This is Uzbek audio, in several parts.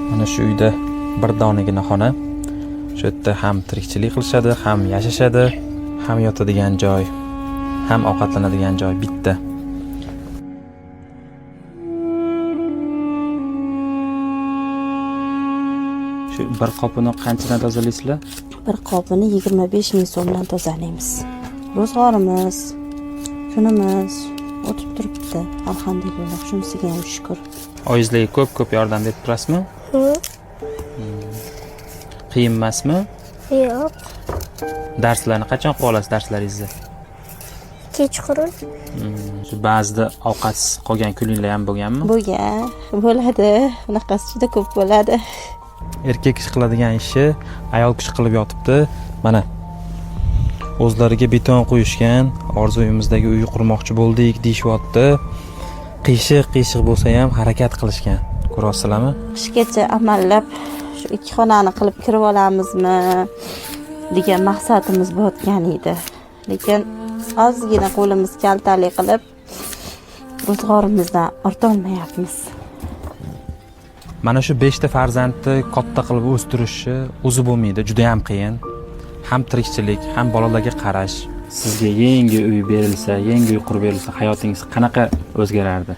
Mana shu uyda bir donagina xona. Shu yerda ham tirikchilik qilishadi, ham yashashadi, ham yotadigan joy, ham ovqatlanadigan joy bitta. Shu bir qopini qanchadan tozalaysizlar? Bir qopini 25 ming so'mdan tozalaymiz. Ro'zg'orimiz, kunimiz o'tib turibdi. Alhamdulillah, shunisiga ham shukr. Oyizlarga ko'p yordam berib turasizmi? Qiyin emasmi? Yo'q. Darslarni qachon qilib olasiz darslaringizni? Kechqurun. Shu ba'zida ovqatsiz qolgan kuninglar ham bo'lganmi? Bo'ladi. Bunaqasi juda ko'p bo'ladi. Erkak ish qiladigan ishi ayol kishi qilib yotibdi. Mana o'zlariga beton qo'yishgan, orzuyimizdagi uy qurmoqchi bo'ldik deyishyapti. Qiyshiq bo'lsa ham harakat qilishgan. Ko'rasizlarmi? Qishgacha amallab shu ikki xonani qilib kirib olamizmi degan maqsadimiz bo'lgan edi. Lekin ozgina qo'limiz kaltalik qilib ro'zg'orimizdan ortolmayapmiz. Mana shu 5 ta farzandni katta qilib o'stirishi o'zi bo'lmaydi, juda ham qiyin. Ham tirikchilik, ham bolalarga qarash. Sizga yangi uy berilsa, yangi uy qurib berilsa, hayotingiz qanaqa o'zgarardi?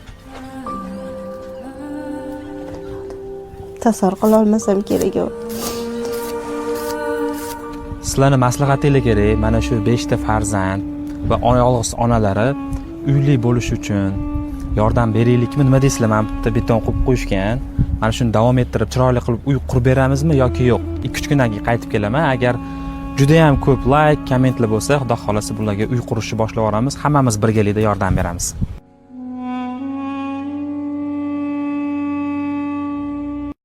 Tasavvur qila olmasam kerak. Sizlarning maslahatingiz kerak. Mana shu 5 ta farzand va yolg'iz onalari uyli bo'lish uchun yordam beraylikmi, nima deysizlar? Mana bitta beton qo'yib qo'yishgan. Mana shuni davom ettirib chiroyli qilib uy qurib beramizmi yoki yo'q? 2-3 kundan keyin qaytib kelaman. Agar juda ham ko'p like, kommentlar bo'lsa, xudo xolasa bularga uy qurishni boshlab yuboramiz. Hammamiz birgalikda yordam beramiz.